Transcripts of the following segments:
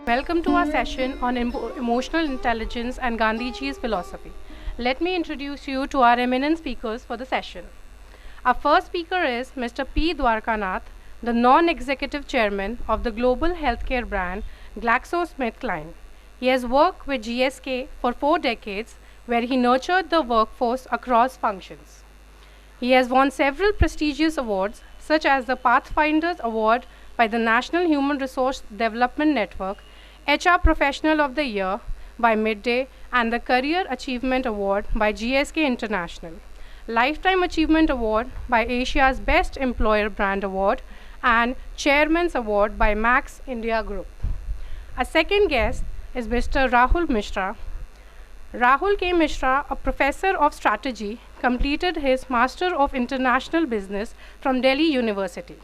Welcome to our session on emotional intelligence and Gandhiji's philosophy. Let me introduce you to our eminent speakers for the session. Our first speaker is Mr. P. Dwarkanath, the non-executive chairman of the global healthcare brand GlaxoSmithKline. He has worked with GSK for 4 decades, where he nurtured the workforce across functions. He has won several prestigious awards, such as the Pathfinders Award by the National Human Resource Development Network, HR Professional of the Year by Midday, and the Career Achievement Award by GSK International, Lifetime Achievement Award by Asia's Best Employer Brand Award, and Chairman's Award by Max India Group. Our second guest is Mr. Rahul Mishra. Rahul K. Mishra, a professor of strategy, completed his Master of International Business from Delhi University.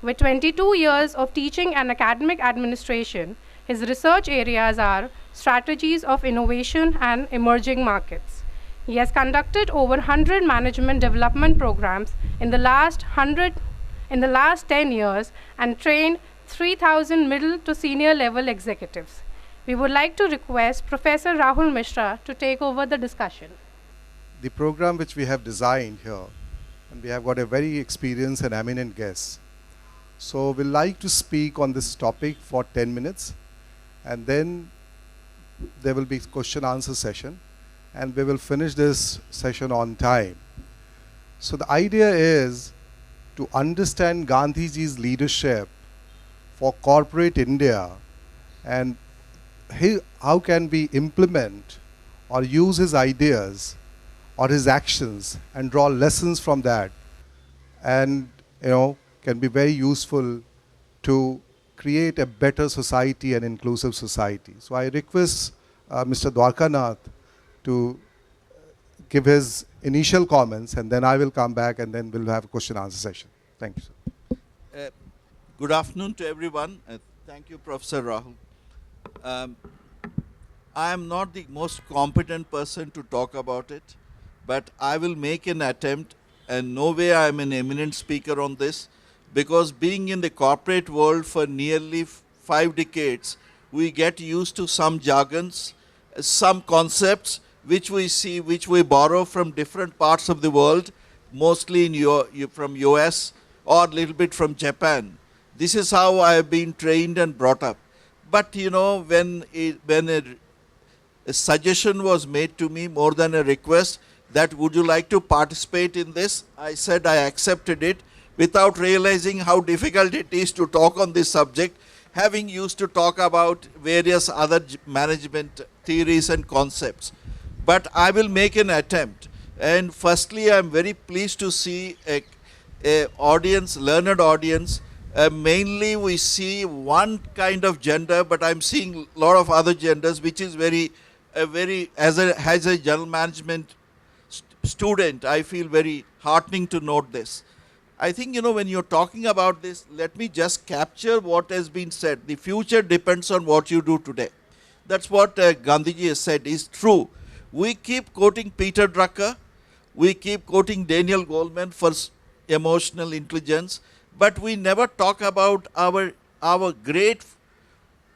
With 22 years of teaching and academic administration, his research areas are strategies of innovation and emerging markets. He has conducted over 100 management development programs in the last 10 years and trained 3,000 middle to senior level executives. We would like to request Professor Rahul Mishra to take over the discussion. The program which we have designed here, and we have got a very experienced and eminent guest. So we'd like to speak on this topic for 10 minutes, and then there will be question answer session, and we will finish this session on time. So the idea is to understand Gandhiji's leadership for corporate India, and how can we implement or use his ideas or his actions and draw lessons from that, and can be very useful to create a better society and inclusive society. So I request Mr. Dwarkanath to give his initial comments, and then I will come back and then we'll have a question answer session. Thank you, sir. Good afternoon to everyone. Thank you, Professor Rahul. I am not the most competent person to talk about it, but I will make an attempt, and no way I am an eminent speaker on this, because being in the corporate world for nearly 5 decades, we get used to some jargons, some concepts which we see, which we borrow from different parts of the world, mostly from US or a little bit from Japan. This is how I have been trained and brought up. But when a suggestion was made to me, more than a request, that would you like to participate in this, I said I accepted it, without realizing how difficult it is to talk on this subject, having used to talk about various other management theories and concepts. But I will make an attempt. And firstly, I am very pleased to see a audience, learned audience. Mainly we see one kind of gender, but I'm seeing a lot of other genders, which is as a general management student, I feel very heartening to note this. I think, when you're talking about this, let me just capture what has been said. The future depends on what you do today. That's what Gandhiji has said is true. We keep quoting Peter Drucker. We keep quoting Daniel Goleman for emotional intelligence. But we never talk about our great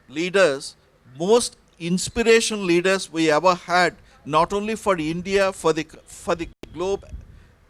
leaders, most inspirational leaders we ever had, not only for India, for the globe,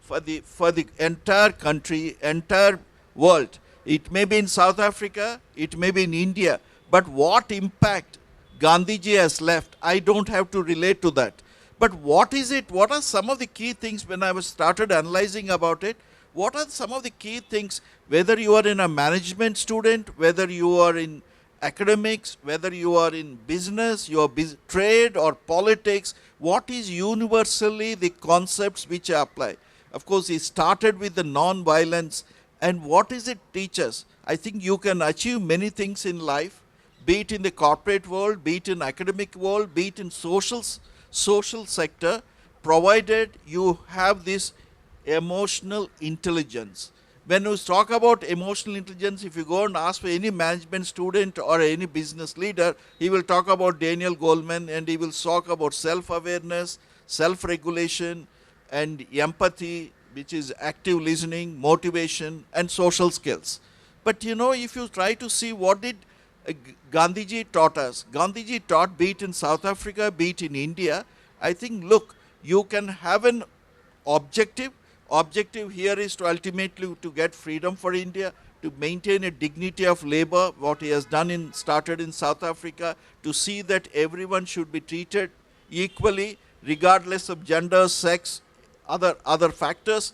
for the entire country, entire world. It may be in South Africa, it may be in India, but what impact Gandhiji has left, I don't have to relate to that. But what is it? What are some of the key things when I was started analyzing about it? What are some of the key things, whether you are in a management student, whether you are in academics, whether you are in business, your trade or politics, what is universally the concepts which apply? Of course, he started with the non-violence, and what is it teaches? I think you can achieve many things in life, be it in the corporate world, be it in academic world, be it in social sector, provided you have this emotional intelligence. When we talk about emotional intelligence, if you go and ask for any management student or any business leader, he will talk about Daniel Goleman, and he will talk about self-awareness, self-regulation, and empathy, which is active listening, motivation, and social skills. But you know, if you try to see what did Gandhiji taught us, Gandhiji taught, be it in South Africa, be it in India, I think, look, you can have an objective. Objective here is to ultimately to get freedom for India, to maintain a dignity of labor, what he has done started in South Africa, to see that everyone should be treated equally, regardless of gender, sex, other factors.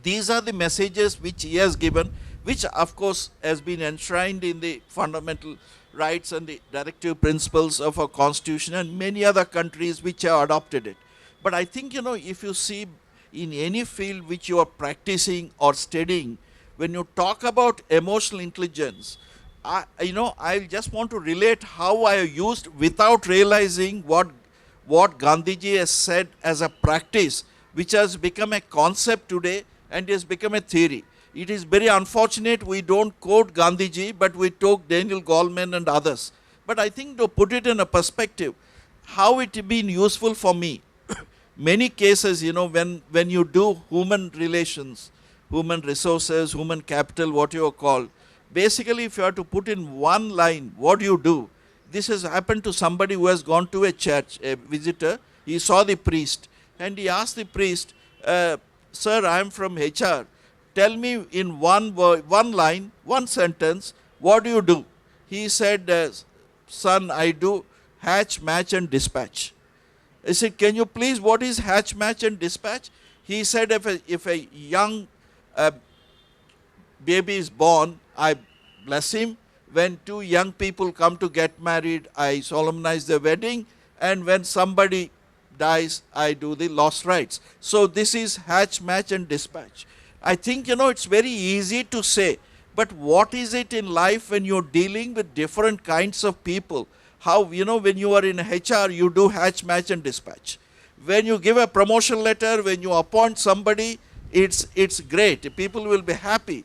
These are the messages which he has given, which of course has been enshrined in the fundamental rights and the directive principles of our constitution and many other countries which have adopted it. But I think, you know, if you see in any field which you are practicing or studying, when you talk about emotional intelligence, I just want to relate how I have used, without realizing what Gandhiji has said as a practice, which has become a concept today and has become a theory. It is very unfortunate we don't quote Gandhiji, but we took Daniel Goleman and others. But I think, to put it in a perspective, how it has been useful for me. Many cases, you know, when you do human relations, human resources, human capital, what you are called, basically if you have to put in one line, what do you do? This has happened to somebody who has gone to a church, a visitor. He saw the priest and he asked the priest, sir, I am from HR. Tell me in one line, one sentence, what do you do? He said, son, I do hatch, match and dispatch. I said, can you please, what is hatch, match and dispatch? He said, if a young baby is born, I bless him. When two young people come to get married, I solemnize the wedding. And when somebody dies, I do the lost rites. So this is hatch, match and dispatch. I think, you know, it's very easy to say, but what is it in life when you're dealing with different kinds of people? How, you know, when you are in HR, you do hatch, match and dispatch. When you give a promotion letter, when you appoint somebody, it's great. People will be happy.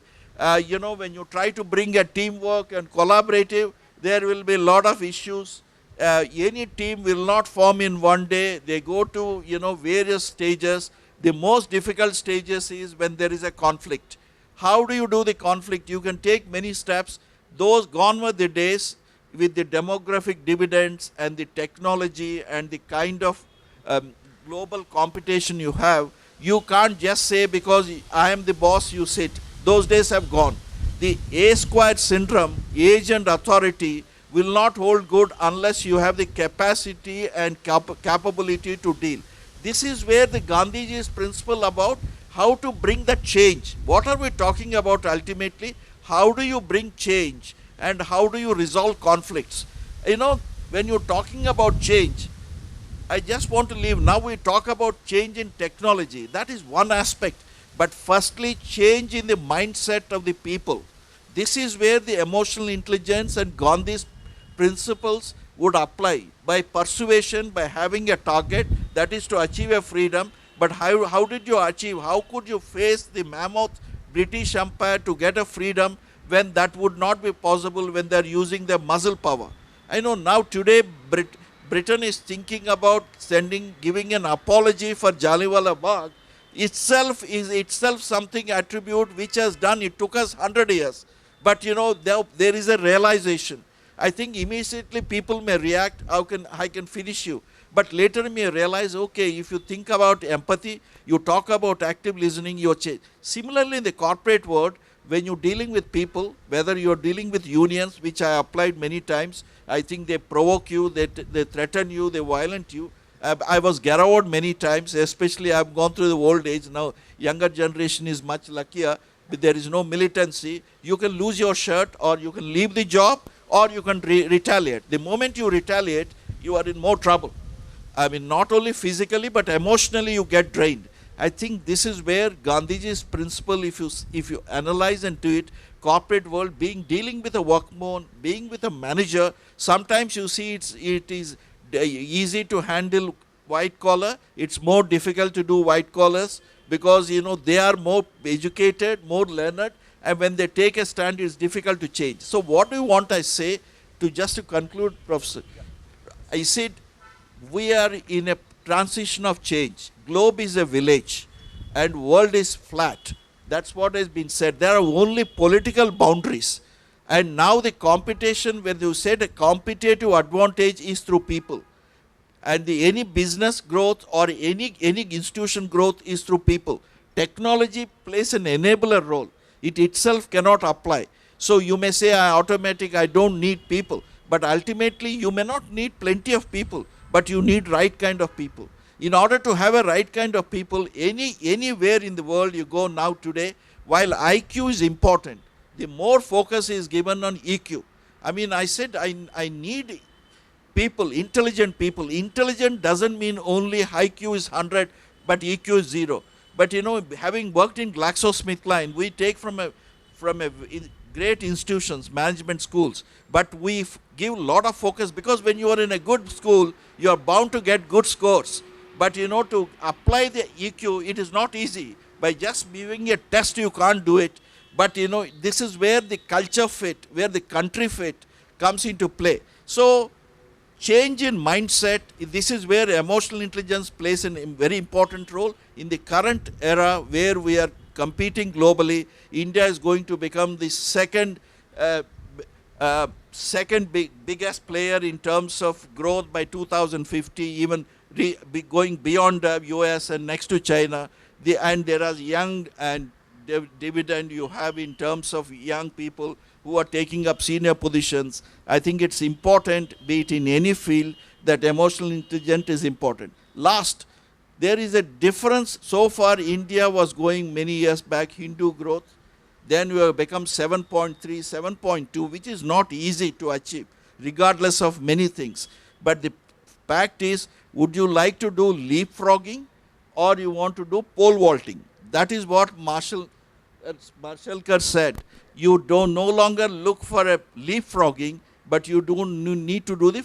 You know, when you try to bring a teamwork and collaborative, there will be a lot of issues. Any team will not form in one day. They go to, you know, various stages. The most difficult stages is when there is a conflict. How do you do the conflict? You can take many steps. Those gone were the days with the demographic dividends and the technology and the kind of global competition you have. You can't just say, because I am the boss, you sit. Those days have gone. The A-squared syndrome, age and authority, will not hold good unless you have the capacity and capability to deal. This is where the Gandhiji's principle about how to bring that change. What are we talking about ultimately? How do you bring change and how do you resolve conflicts? You know, when you're talking about change, I just want to leave. Now we talk about change in technology. That is one aspect. But firstly, change in the mindset of the people. This is where the emotional intelligence and Gandhi's principles would apply. By persuasion, by having a target, that is to achieve a freedom. But how did you achieve? How could you face the mammoth British Empire to get a freedom when that would not be possible when they are using their muscle power? I know now today Britain is thinking about giving an apology for Jallianwala Bagh. Itself something attribute which has done, it took us 100 years. But you know, there is a realization. I think immediately people may react, I can finish you. But later may realize, okay, if you think about empathy, you talk about active listening, you change. Similarly, in the corporate world, when you're dealing with people, whether you're dealing with unions, which I applied many times, I think they provoke you, they threaten you, they violent you. I was garrowed many times, especially I've gone through the old age. Now, younger generation is much luckier, but there is no militancy. You can lose your shirt, or you can leave the job, or you can retaliate. The moment you retaliate, you are in more trouble. I mean, not only physically, but emotionally you get drained. I think this is where Gandhiji's principle, if you analyze and do it, corporate world, dealing with a workman, being with a manager, sometimes you see it is easy to handle white collar. It's more difficult to do white collars because, you know, they are more educated, more learned, and when they take a stand, it's difficult to change. So what do you want I say just to conclude, Professor? I said we are in a transition of change. Globe is a village. and world is flat. That's what has been said. There are only political boundaries. And now the competition, when you said a competitive advantage is through people. And any business growth or any institution growth is through people. Technology plays an enabler role. It itself cannot apply. So you may say, I don't need people. But ultimately, you may not need plenty of people, but you need right kind of people. In order to have a right kind of people, anywhere in the world you go now today, while IQ is important, the more focus is given on EQ. I mean, I said I need people, intelligent people. Intelligent doesn't mean only IQ is 100, but EQ is 0. But you know, having worked in GlaxoSmithKline, we take from great institutions, management schools, but we give a lot of focus, because when you are in a good school, you are bound to get good scores. But you know, to apply the EQ, it is not easy. By just giving a test, you can't do it. But you know, this is where the culture fit, where the country fit comes into play. So, change in mindset, this is where emotional intelligence plays a very important role. In the current era where we are competing globally, India is going to become the second biggest player in terms of growth by 2050, even going beyond the US and next to China. And there are young and dividend you have in terms of young people who are taking up senior positions. I think it's important, be it in any field, that emotional intelligence is important. Last, there is a difference. So far, India was going many years back, Hindu growth. Then we have become 7.3, 7.2, which is not easy to achieve, regardless of many things. But the fact is, would you like to do leapfrogging, or you want to do pole vaulting? That is what Marshalkar said. You don't no longer look for a leapfrogging, but you need to do the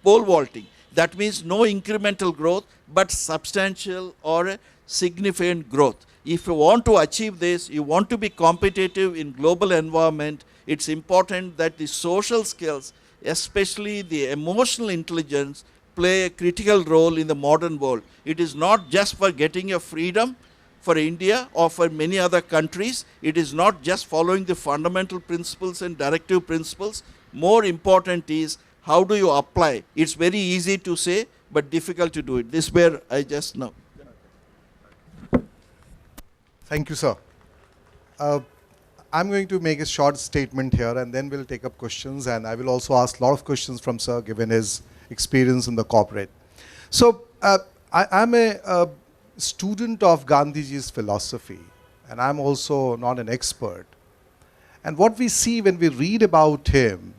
pole vaulting. That means no incremental growth, but substantial or a significant growth. If you want to achieve this, you want to be competitive in global environment, it's important that the social skills, especially the emotional intelligence, play a critical role in the modern world. It is not just for getting your freedom for India or for many other countries. It is not just following the fundamental principles and directive principles. More important is, how do you apply? It's very easy to say, but difficult to do it. This is where I just know. Thank you, sir. I'm going to make a short statement here, and then we'll take up questions, and I will also ask a lot of questions from sir, given his experience in the corporate. So I'm a student of Gandhiji's philosophy, and I'm also not an expert. And what we see when we read about him,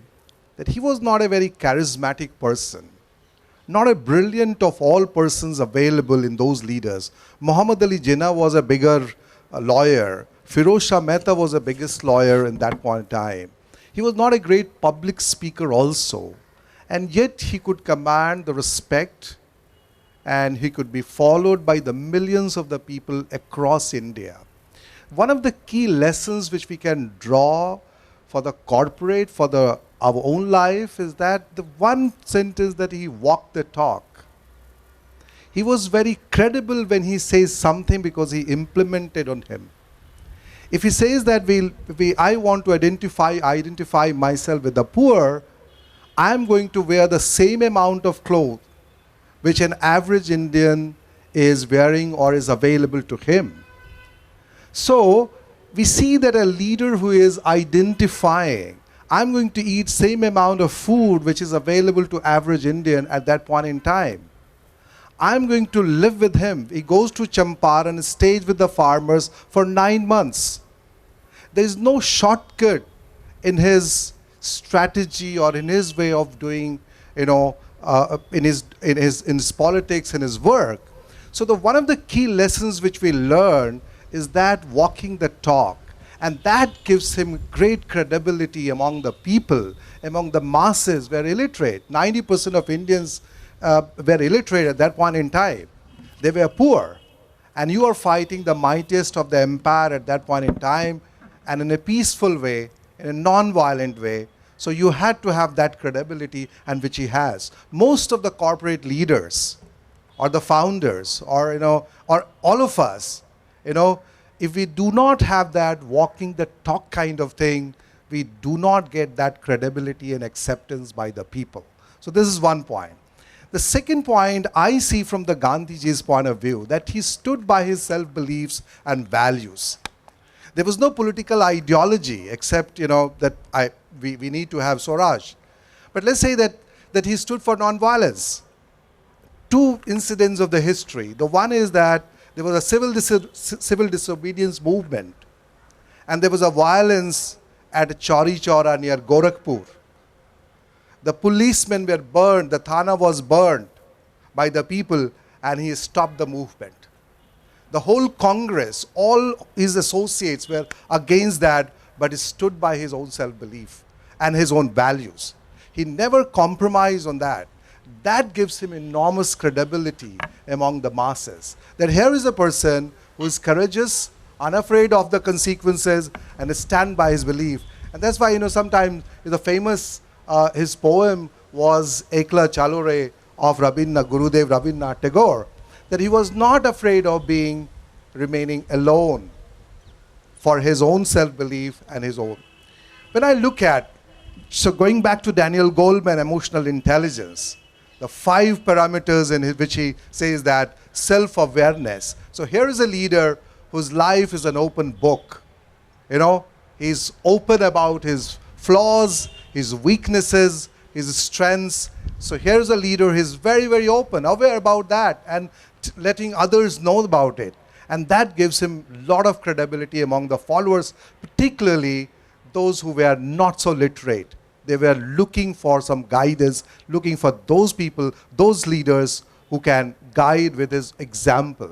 that he was not a very charismatic person, not a brilliant of all persons available in those leaders. Muhammad Ali Jinnah was a bigger lawyer. Firoz Shah Mehta was the biggest lawyer in that point in time. He was not a great public speaker also. And yet he could command the respect, and he could be followed by the millions of the people across India. One of the key lessons which we can draw for the corporate, for our own life, is that the one sentence that he walked the talk. He was very credible when he says something because he implemented on him. If he says that I want to identify myself with the poor, I'm going to wear the same amount of clothes which an average Indian is wearing or is available to him. So we see that a leader who is identifying, I'm going to eat same amount of food which is available to average Indian at that point in time. I'm going to live with him. He goes to Champaran, stays with the farmers for 9 months. There is no shortcut in his strategy or in his way of doing, in his politics and his work. So one of the key lessons which we learn is that walking the talk, and that gives him great credibility among the people, among the masses who are illiterate. 90% of Indians were illiterate at that point in time. They were poor, and you are fighting the mightiest of the empire at that point in time, and in a peaceful way, in a non-violent way. So you had to have that credibility, and which he has. Most of the corporate leaders, or the founders, or all of us, You know, if we do not have that walking the talk kind of thing, we do not get that credibility and acceptance by the people. So this is one point. The second point I see from the Gandhiji's point of view, that he stood by his self-beliefs and values. There was no political ideology except, that we need to have Swaraj. But let's say that he stood for non-violence. Two incidents of the history. The one is that there was a civil disobedience movement, and there was a violence at Chauri Chaura near Gorakhpur. The policemen were burned, the Thana was burned by the people, and he stopped the movement. The whole Congress, all his associates were against that, but he stood by his own self-belief and his own values. He never compromised on that. That gives him enormous credibility among the masses. That here is a person who is courageous, unafraid of the consequences, and stand by his belief. And that's why, sometimes the famous, his poem was Ekla Chalore of Gurudev Rabindranath Tagore, that he was not afraid of remaining alone for his own self-belief and his own. When I look at, so going back to Daniel Goleman, emotional intelligence, the 5 parameters in which he says that self-awareness. So here is a leader whose life is an open book. He's open about his flaws, his weaknesses, his strengths. So here's a leader, he's very, very open, aware about that, and letting others know about it. And that gives him a lot of credibility among the followers, particularly those who were not so literate. They were looking for some guidance, looking for those people, those leaders who can guide with his example.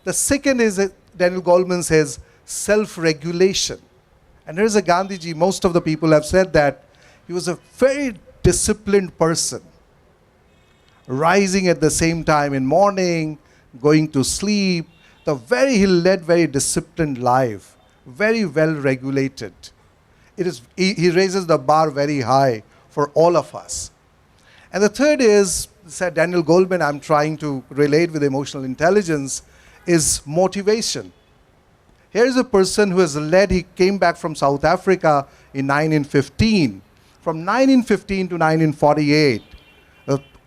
The second is, Daniel Goleman says, self-regulation. And here's a Gandhiji, most of the people have said that he was a very disciplined person, rising at the same time in morning, going to sleep. He led very disciplined life, very well regulated. He raises the bar very high for all of us. And the third is, said Daniel Goleman, I'm trying to relate with emotional intelligence, is motivation. Here's a person who has led, he came back from South Africa in 1915. From 1915 to 1948,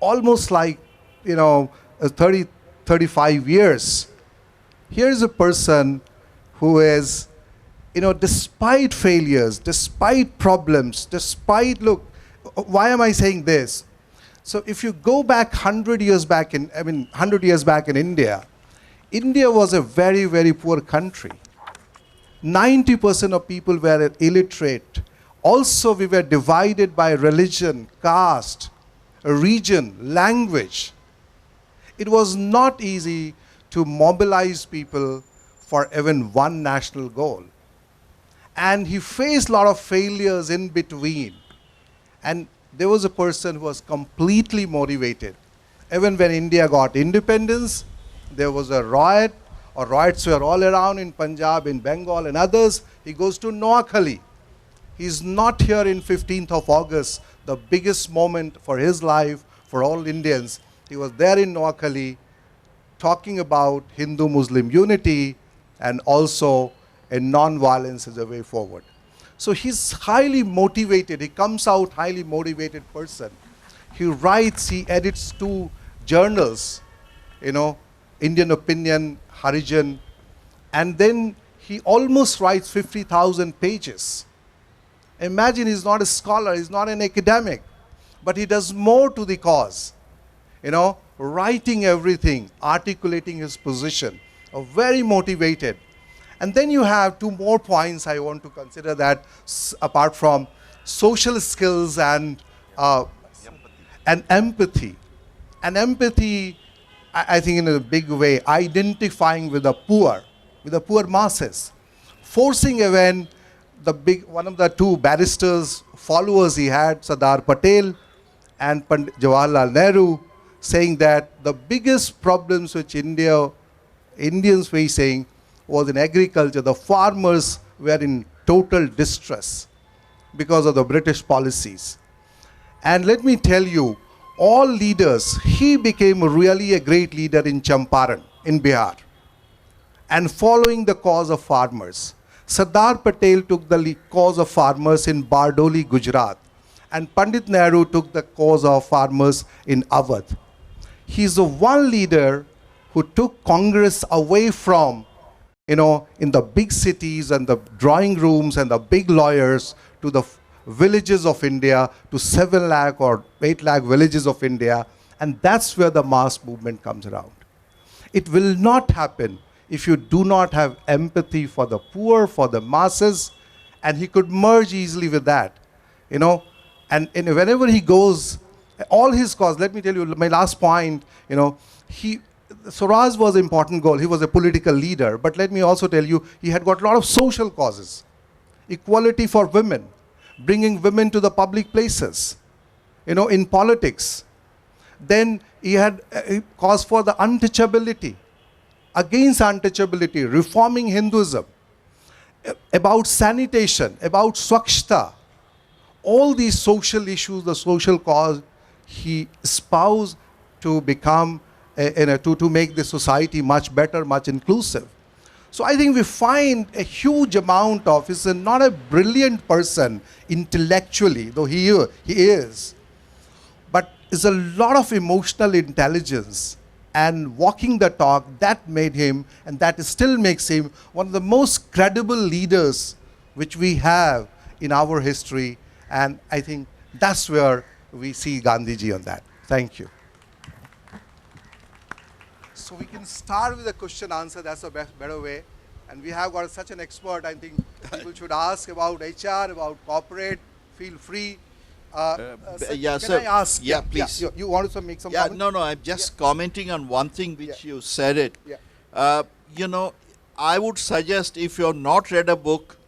almost like, 35 years. Here's a person who is, despite failures, despite problems, look, why am I saying this? So if you go back 100 years back in India, India was a very, very poor country. 90% of people were illiterate. Also, we were divided by religion, caste, region, language. It was not easy to mobilize people for even one national goal. And he faced a lot of failures in between. And there was a person who was completely motivated. Even when India got independence, there was a riot, or riots were all around in Punjab, in Bengal, and others. He goes to Noakhali. He's not here in 15th of August, the biggest moment for his life, for all Indians. He was there in Noakhali talking about Hindu-Muslim unity and also a non-violence as a way forward. So he's highly motivated. He comes out highly motivated person. He writes, he edits 2 journals, Indian Opinion, Harijan, and then he almost writes 50,000 pages. Imagine, he's not a scholar, he's not an academic, but he does more to the cause. Writing everything, articulating his position, very motivated. And then you have 2 more points I want to consider, that apart from social skills and empathy. And empathy, I think in a big way, identifying with the poor masses, forcing even one of the 2 barristers, followers he had, Sardar Patel and Jawaharlal Nehru, saying that the biggest problems which Indians facing was in agriculture. The farmers were in total distress because of the British policies. And let me tell you, all leaders, he became really a great leader in Champaran, in Bihar. and following the cause of farmers. Sardar Patel took the cause of farmers in Bardoli, Gujarat, and Pandit Nehru took the cause of farmers in Awadh. He's the one leader who took Congress away from, in the big cities and the drawing rooms and the big lawyers to the villages of India, to 7 lakh or 8 lakh villages of India, and that's where the mass movement comes around. It will not happen if you do not have empathy for the poor, for the masses, and he could merge easily with that, and whenever he goes, all his cause, let me tell you, my last point, Swaraj was an important goal. He was a political leader, but let me also tell you, he had got a lot of social causes. Equality for women, bringing women to the public places, in politics. Then he had a cause for the untouchability, against untouchability, reforming Hinduism, about sanitation, about Swachhta. All these social issues, the social cause, he espoused to become, to make the society much better, much inclusive. So I think we find a huge amount of, he's not a brilliant person intellectually, though he is, but is a lot of emotional intelligence and walking the talk that made him, and that still makes him one of the most credible leaders which we have in our history. And I think that's where we see Gandhiji on that. Thank you. So we can start with a question answer. That's a better way. And we have got such an expert. I think people should ask about HR, about corporate. Feel free. Yeah, can sir. I ask? Yeah, please. You want to make some Yeah, comment? no, I'm just commenting on one thing which you said it. Yeah. I would suggest, if you've not read a book,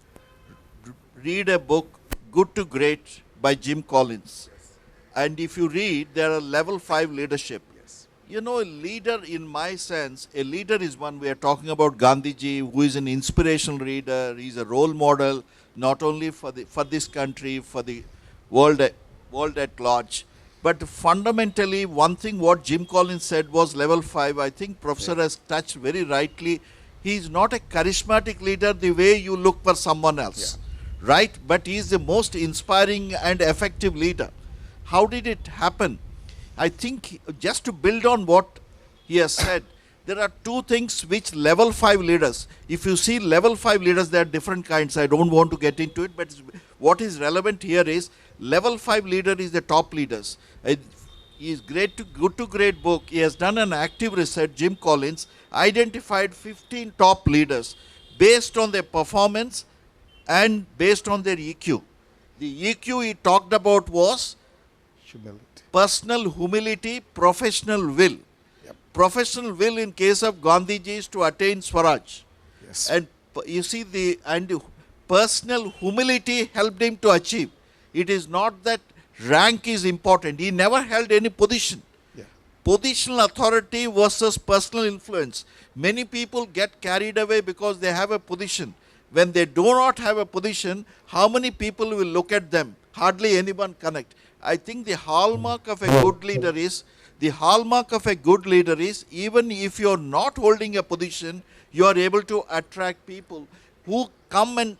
read a book, Good to Great by Jim Collins. Yes. And if you read, there are level 5 leadership. Yes. A leader, in my sense, a leader is one. We are talking about Gandhiji, who is an inspirational leader. He's a role model, not only for this country, for the world at large. But fundamentally, one thing what Jim Collins said was level 5. I think Professor has touched very rightly. He's not a charismatic leader the way you look for someone else, right? But he's the most inspiring and effective leader. How did it happen? I think, just to build on what he has said, there are two things which level 5 leaders, if you see level 5 leaders, there are different kinds. I don't want to get into it, but what is relevant here is level 5 leader is the top leaders. He is Good to Great book. He has done an active research. Jim Collins identified 15 top leaders based on their performance and based on their EQ. The EQ he talked about was Humility. personal humility, professional will. Yep. Professional will in case of Gandhiji is to attain Swaraj. Yes. And you see, personal humility helped him to achieve. It is not that rank is important. He never held any position. Yeah. Positional authority versus personal influence. Many people get carried away because they have a position. When they do not have a position, how many people will look at them? Hardly anyone connect. I think the hallmark of a good leader is, even if you are not holding a position, you are able to attract people who come and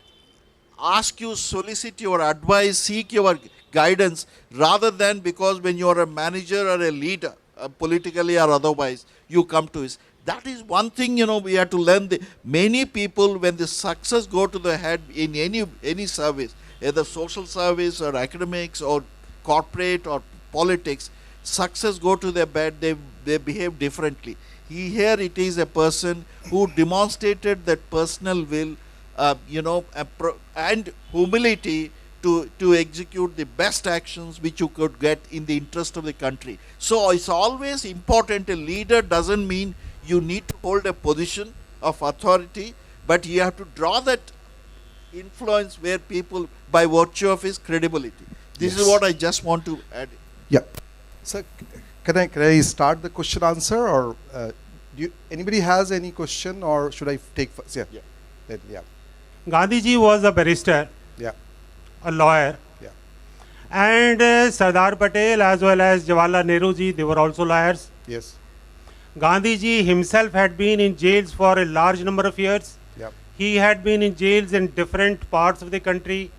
ask you, solicit your advice, seek your guidance, rather than because when you are a manager or a leader, politically or otherwise, you come to us. That is one thing, we have to learn. Many people, when the success go to the head in any service, either social service or academics or corporate or politics, success go to their bed, they behave differently. Here it is a person who demonstrated that personal will, and humility to execute the best actions which you could get in the interest of the country. So it's always important. A leader doesn't mean you need to hold a position of authority, but you have to draw that influence where people, by virtue of his credibility. This is what I just want to add. Yeah. So can I start the question answer, or anybody has any question, or should I take first? Yeah. Yeah. Gandhiji was a barrister, Yeah. a lawyer, Yeah. and Sardar Patel as well as Jawaharlal Nehru ji, they were also lawyers. Yes. Gandhiji himself had been in jails for a large number of years. Yep. He had been in jails in different parts of the country.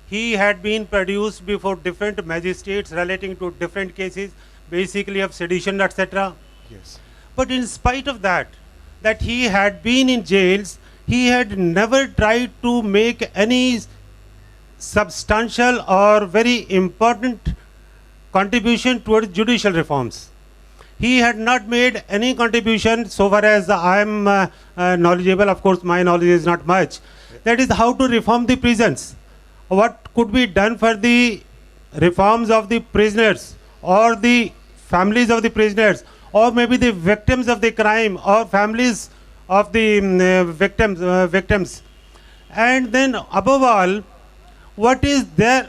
He had been produced before different magistrates relating to different cases, basically of sedition, etc. Yes. But in spite of that he had been in jails, he had never tried to make any substantial or very important contribution towards judicial reforms. He had not made any contribution so far as I am knowledgeable. Of course, my knowledge is not much. That is how to reform the prisons. What could be done for the reforms of the prisoners or the families of the prisoners, or maybe the victims of the crime or families of the victims. And then above all, what is there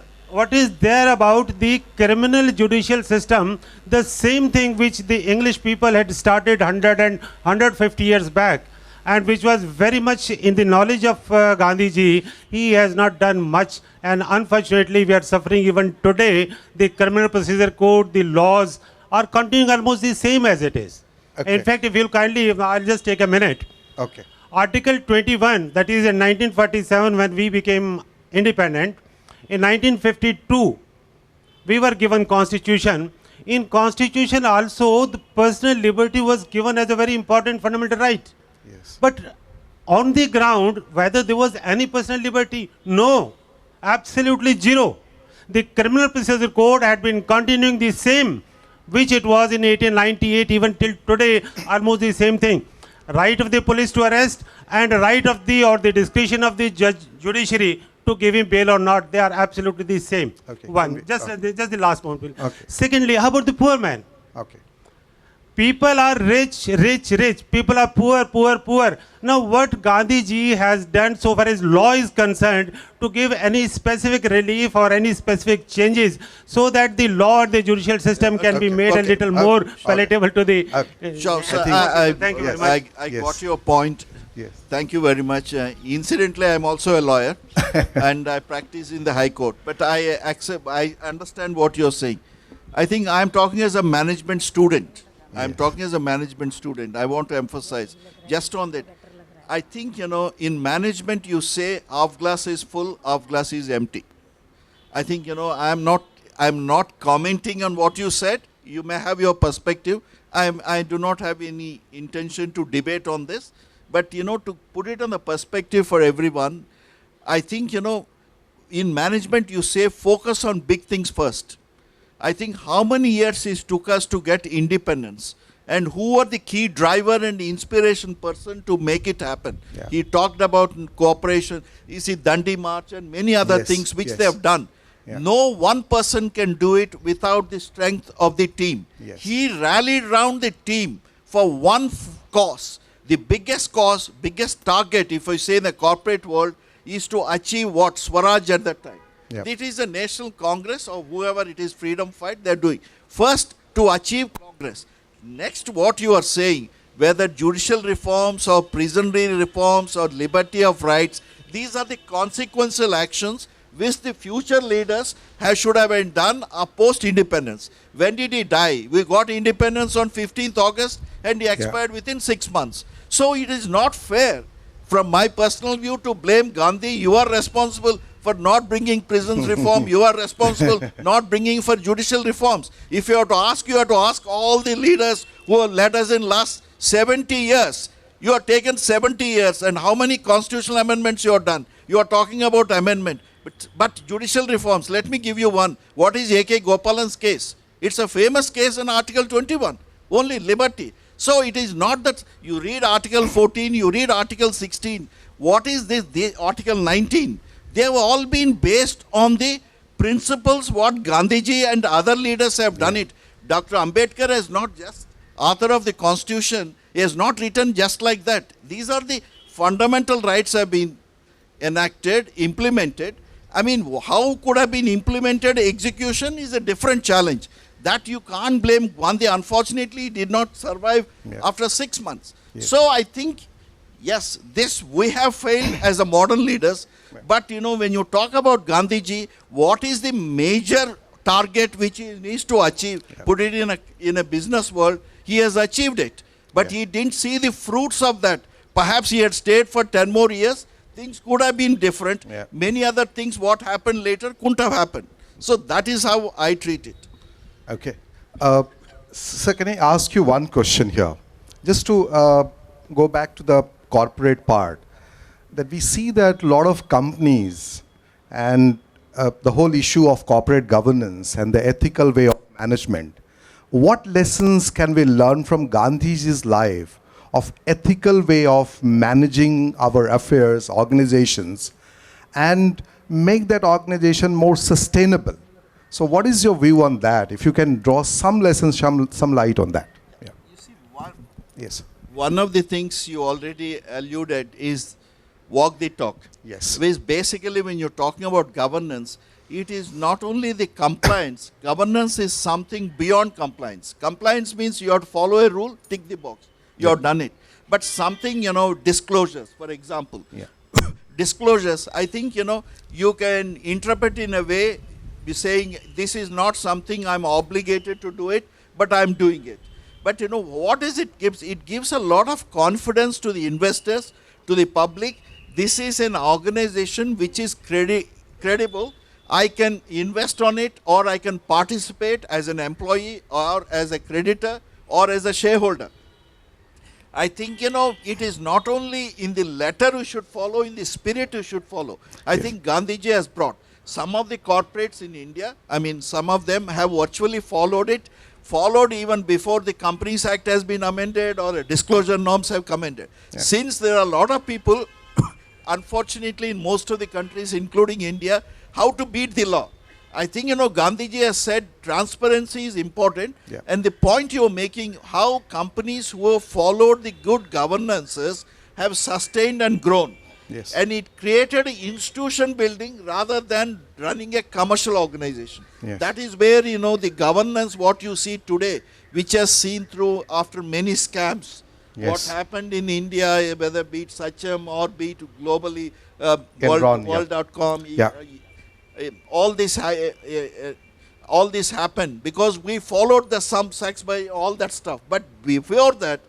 about the criminal judicial system, the same thing which the English people had started 150 years back, and which was very much in the knowledge of Gandhiji. He has not done much, and unfortunately we are suffering even today. The criminal procedure code, the laws are continuing almost the same as it is. Okay. In fact, if you'll kindly, I'll just take a minute. Okay. Article 21, that is in 1947 when we became independent. In 1952, we were given constitution. In constitution also, the personal liberty was given as a very important fundamental right. Yes. But on the ground, whether there was any personal liberty, no, absolutely zero. The criminal procedure code had been continuing the same, which it was in 1898, even till today, almost the same thing. Right of the police to arrest and right of the or the discretion of the judiciary to give him bail or not, they are absolutely the same. Okay. One, just the last one, please. Okay. Secondly, how about the poor man? Okay. People are rich. People are poor. Now, what Gandhiji has done so far as law is concerned to give any specific relief or any specific changes so that the law or the judicial system can be made a little more palatable to the... Sure, sir. Thank you very yes. much. I Yes. got your point. Yes. Thank you very much. Incidentally, I am also a lawyer and I practice in the High Court. But I understand what you're saying. I think I'm talking as a management student. I'm talking as a management student. I want to emphasize just on that. I think, in management you say half glass is full, half glass is empty. I think, I'm not commenting on what you said. You may have your perspective. I do not have any intention to debate on this. But, to put it on the perspective for everyone, I think, in management you say focus on big things first. I think how many years it took us to get independence and who are the key driver and inspiration person to make it happen. Yeah. He talked about cooperation, you see Dandi March and many other Yes, things which yes. they have done. Yeah. No one person can do it without the strength of the team. Yes. He rallied around the team for one cause. The biggest cause, biggest target, if I say in the corporate world, is to achieve what? Swaraj at that time. Yep. It is a national congress or whoever it is, freedom fight, they're doing. First, to achieve congress. Next, what you are saying, whether judicial reforms or prisonry reforms or liberty of rights, these are the consequential actions which the future leaders should have been done post-independence. When did he die? We got independence on 15th August and he expired within 6 months. So it is not fair, from my personal view, to blame Gandhi. You are responsible for not bringing prisons reform. You are responsible not bringing for judicial reforms. If you have to ask, you have to ask all the leaders who have led us in last 70 years. You have taken 70 years and how many constitutional amendments you have done? You are talking about amendment. But judicial reforms, let me give you one. What is A.K. Gopalan's case? It's a famous case in Article 21, only liberty. So it is not that you read Article 14, you read Article 16. What is this? Article 19. They have all been based on the principles what Gandhiji and other leaders have done it. Dr. Ambedkar is not just author of the constitution. He has not written just like that. These are the fundamental rights have been enacted, implemented. I mean, how could have been implemented? Execution is a different challenge. That you can't blame Gandhi. Unfortunately, he did not survive after 6 months. Yes. So I think, yes, this we have failed as a modern leaders. But when you talk about Gandhiji, what is the major target which he needs to achieve? Put it in a business world. He has achieved it. But Yeah. he didn't see the fruits of that. Perhaps he had stayed for 10 more years, things could have been different. Yeah. Many other things, what happened later, couldn't have happened. So that is how I treat it. Okay. Sir, can I ask you one question here? Just to go back to the corporate part, that we see that a lot of companies and the whole issue of corporate governance and the ethical way of management, what lessons can we learn from Gandhiji's life of ethical way of managing our affairs, organizations, and make that organization more sustainable? So what is your view on that? If you can draw some lessons, some light on that. Yeah. You see, Yes. one of the things you already alluded is walk the talk. Yes. Which basically, when you're talking about governance, it is not only the compliance. Governance is something beyond compliance. Compliance means you have to follow a rule, tick the box. You have done it. But something, disclosures, for example. Yeah. Disclosures, I think, you can interpret in a way, be saying this is not something I'm obligated to do it, but I'm doing it. But what is it gives? It gives a lot of confidence to the investors, to the public. This is an organization which is credible. I can invest on it, or I can participate as an employee, or as a creditor, or as a shareholder. I think, it is not only in the letter you should follow, in the spirit you should follow. I think Gandhiji has brought some of the corporates in India, some of them have virtually followed it, followed even before the Companies Act has been amended or disclosure norms have come in. Yeah. Since there are a lot of people, unfortunately in most of the countries, including India, how to beat the law. I think, Gandhiji has said transparency is important. Yeah. And the point you're making, how companies who have followed the good governances have sustained and grown. Yes. And it created an institution building rather than running a commercial organization. Yes. That is where, the governance, what you see today, which has seen through after many scams, Yes. what happened in India, whether be it Sachem or be it globally, Enron, world.com, Yeah. all this happened because we followed the some sex by all that stuff. But before that,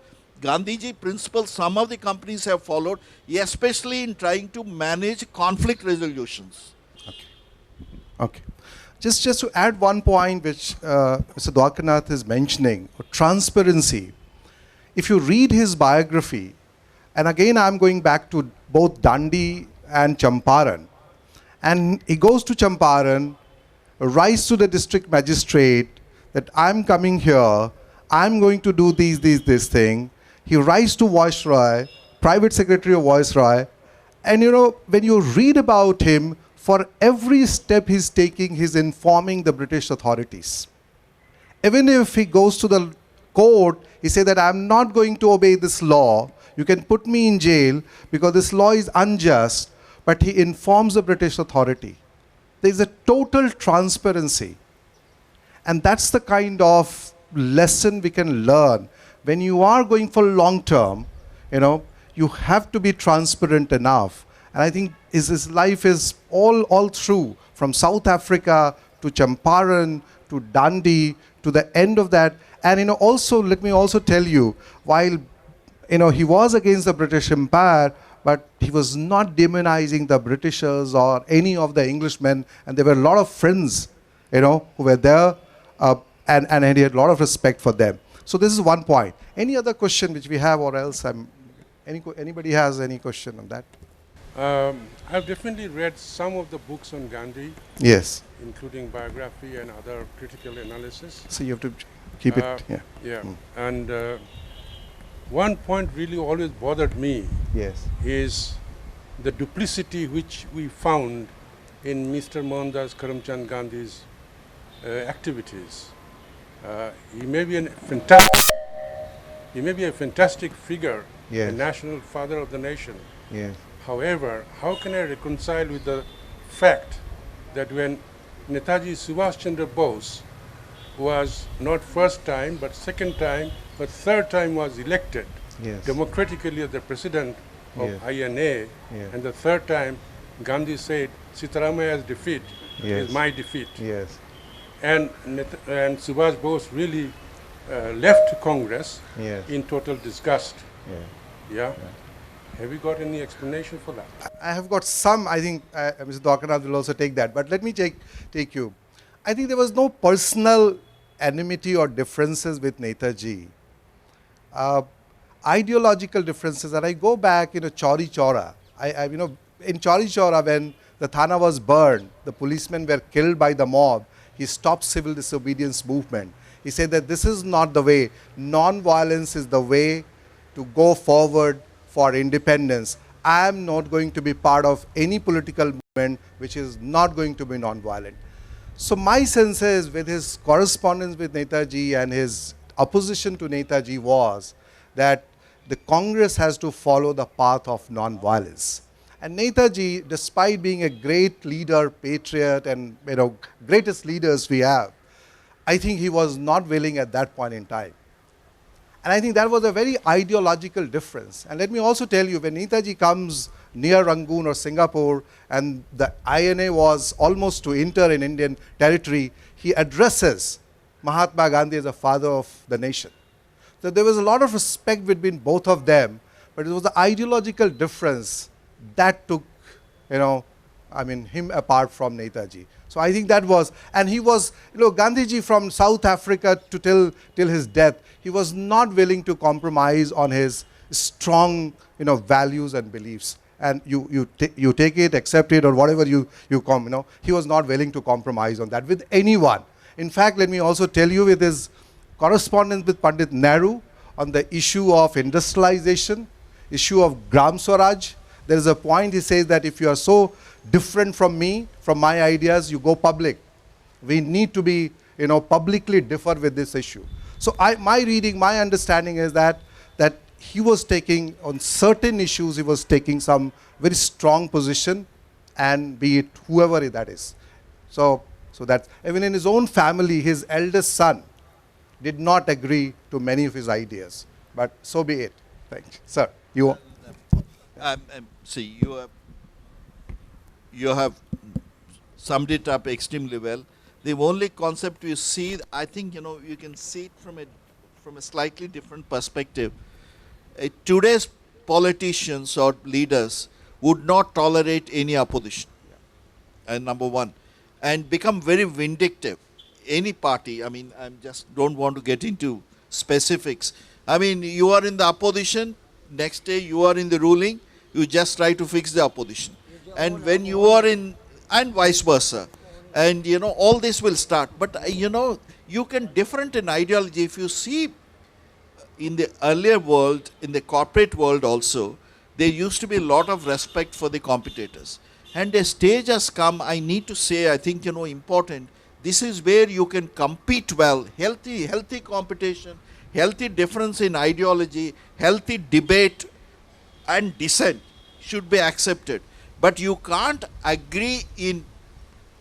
Gandhiji principles, some of the companies have followed, especially in trying to manage conflict resolutions. Okay. Just to add one point which Mr. Dwarkanath is mentioning, transparency. If you read his biography, and again I'm going back to both Dandi and Champaran, and he goes to Champaran, writes to the district magistrate that I'm coming here, I'm going to do this thing. He writes to Viceroy, private secretary of Viceroy, and when you read about him, for every step he's taking, he's informing the British authorities. Even if he goes to the court, he says that I'm not going to obey this law. You can put me in jail because this law is unjust, but he informs the British authority. There is a total transparency. And that's the kind of lesson we can learn. When you are going for long term, you have to be transparent enough. And I think his life is all through, from South Africa to Champaran to Dandi to the end of that. And also, let me also tell you, while he was against the British Empire, but he was not demonizing the Britishers or any of the Englishmen. And there were a lot of friends, who were there, and he had a lot of respect for them. So this is one point. Any other question which we have, or else anybody has any question on that? I've definitely read some of the books on Gandhi, Yes. including biography and other critical analysis. So you have to keep it. Yeah. Yeah. And one point really always bothered me Yes. is the duplicity which we found in Mr. Mohandas Karamchand Gandhi's activities. He may be a fantastic figure, Yes. a national father of the nation. Yes. However, how can I reconcile with the fact that when Netaji Subhash Chandra Bose was not first time, but second time, but third time was elected Yes. democratically as the president of Yes. INA, Yes. and the third time Gandhi said, Sitaramaya's defeat Yes. is my defeat. Yes. And Subhash Bose really left Congress Yes. in total disgust. Yeah. Yeah? Have you got any explanation for that? I have got some, I think Mr. Dwarkanath will also take that, but let me take you. I think there was no personal enmity or differences with Netaji. Ideological differences, and I go back, Chauri Chaura. In Chauri Chaura, when the Thana was burned, the policemen were killed by the mob, he stopped civil disobedience movement. He said that this is not the way. Non-violence is the way to go forward for independence. I am not going to be part of any political movement which is not going to be non-violent. So my sense is, with his correspondence with Netaji and his opposition to Netaji, was that the Congress has to follow the path of non-violence. And Netaji, despite being a great leader, patriot, and greatest leaders we have, I think he was not willing at that point in time. And I think that was a very ideological difference. And let me also tell you, when Netaji comes near Rangoon or Singapore, and the INA was almost to enter in Indian territory, he addresses Mahatma Gandhi as a father of the nation. So there was a lot of respect between both of them, but it was the ideological difference that took, him apart from Netaji. So I think that was, and he was, Gandhiji from South Africa till his death, he was not willing to compromise on his strong, values and beliefs. And you take it, accept it, or whatever he was not willing to compromise on that with anyone. In fact, let me also tell you, with his correspondence with Pandit Nehru on the issue of industrialization, issue of Gram Swaraj, there is a point he says that if you are so different from me, from my ideas, you go public. We need to be, publicly differ with this issue. So my reading, my understanding is that he was taking, on certain issues, he was taking some very strong position, and be it whoever that is. So that even in his own family, his eldest son did not agree to many of his ideas. But so be it. Thank you. Sir, you. See, you have summed it up extremely well. The only concept you see, I think, you can see it from a slightly different perspective. Today's politicians or leaders would not tolerate any opposition, and number one, and become very vindictive. Any party, I just don't want to get into specifics. You are in the opposition, next day you are in the ruling, you just try to fix the opposition. And when you are in, and vice versa. And, all this will start. But, you can different in ideology. If you see in the earlier world, in the corporate world also, there used to be a lot of respect for the competitors. And a stage has come, I need to say, I think, important, this is where you can compete well, healthy competition, healthy difference in ideology, healthy debate and dissent should be accepted. But you can't agree in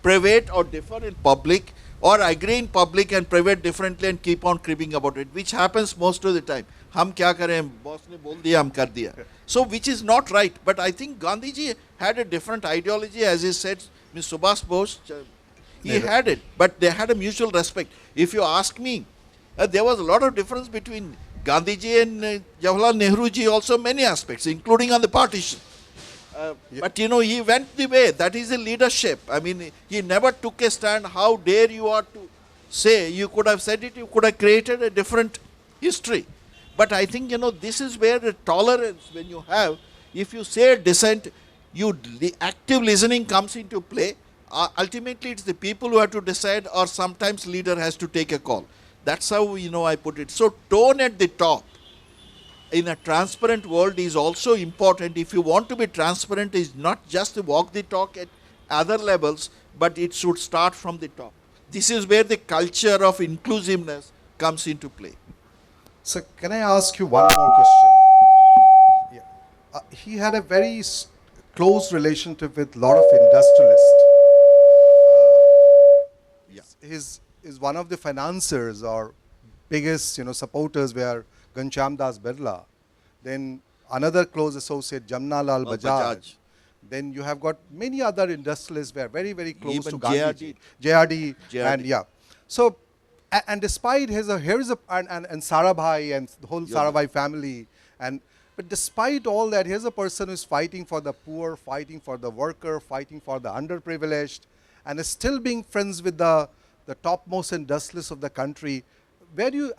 private or differ in public, or agree in public and private differently and keep on cribbing about it, which happens most of the time. Hum kya kare, boss ne bol diya, hum kar diya. So which is not right. But I think Gandhiji had a different ideology, as he said, Mr. Subhash Bose, he had it, but they had a mutual respect. If you ask me, there was a lot of difference between Gandhiji and Jawaharlal Nehruji, also many aspects, including on the partition. But he went the way. That is the leadership. He never took a stand. How dare you are to say? You could have said it. You could have created a different history. But I think this is where the tolerance, when you have, if you say dissent, the active listening comes into play. Ultimately, it's the people who have to decide, or sometimes leader has to take a call. That's how I put it. So tone at the top in a transparent world is also important. If you want to be transparent, is not just to walk the talk at other levels, but it should start from the top. This is where the culture of inclusiveness comes into play. So can I ask you one more question? Yeah. He had a very close relationship with a lot of industrialists. Is one of the financiers or biggest supporters were Ghanshyam Das Birla. Then another close associate, Jamna Lal Bajaj. Then you have got many other industrialists who are very, very close Even to Gandhiji. JRD. And yeah. So And despite and Sarabhai and the whole Yeah. Sarabhai family, but despite all that, here's a person who's fighting for the poor, fighting for the worker, fighting for the underprivileged, and is still being friends with the topmost and dustless of the country. Where do you,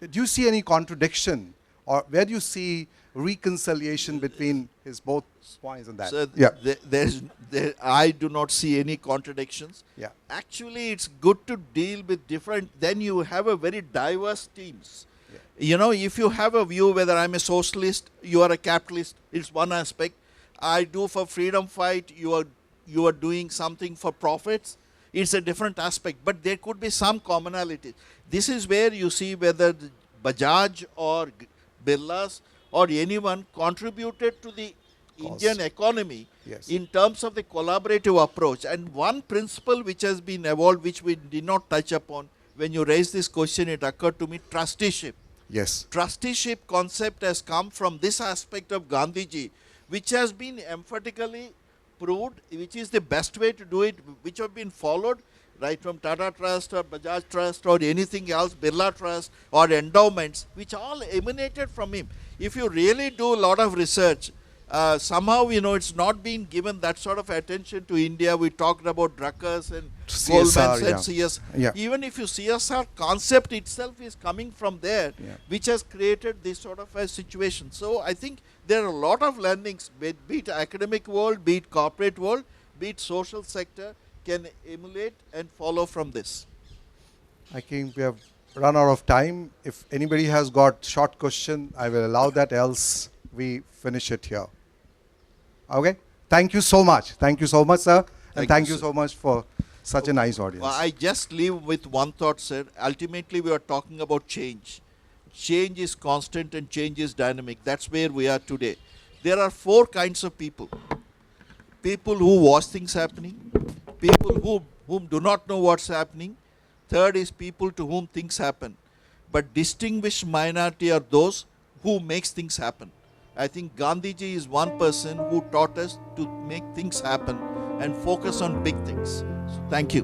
do you see any contradiction, or where do you see reconciliation between his both points and that? So Yeah. I do not see any contradictions. Yeah. Actually, it's good to deal with different. Then you have a very diverse teams. Yeah. You know, if you have a view whether I'm a socialist, you are a capitalist, it's one aspect. I do for freedom fight, you are doing something for profits, it's a different aspect. But there could be some commonality. This is where you see whether the Bajaj or Birlas or anyone contributed to the Indian economy Yes. in terms of the collaborative approach. And one principle which has been evolved, which we did not touch upon, when you raised this question, it occurred to me, trusteeship. Yes. Trusteeship concept has come from this aspect of Gandhiji, which has been emphatically proved, which is the best way to do it, which have been followed right from Tata Trust or Bajaj Trust or anything else, Birla Trust or endowments, which all emanated from him. If you really do a lot of research, somehow, it's not been given that sort of attention to India. We talked about Druckers and CSR, Goldman's yeah. and CS. Yeah. Even if you CSR concept itself is coming from there, Yeah. which has created this sort of a situation. So I think there are a lot of learnings, be it academic world, be it corporate world, be it social sector, can emulate and follow from this. I think we have run out of time. If anybody has got short question, I will allow that, else we finish it here. Okay? Thank you so much. Thank you so much, sir. And thank you sir. so much for such a nice audience. Well, I just leave with one thought, sir. Ultimately, we are talking about change. Change is constant and change is dynamic. That's where we are today. There are four kinds of people. People who watch things happening, people whom do not know what's happening. Third is people to whom things happen. But distinguished minority are those who makes things happen. I think Gandhiji is one person who taught us to make things happen and focus on big things. So thank you.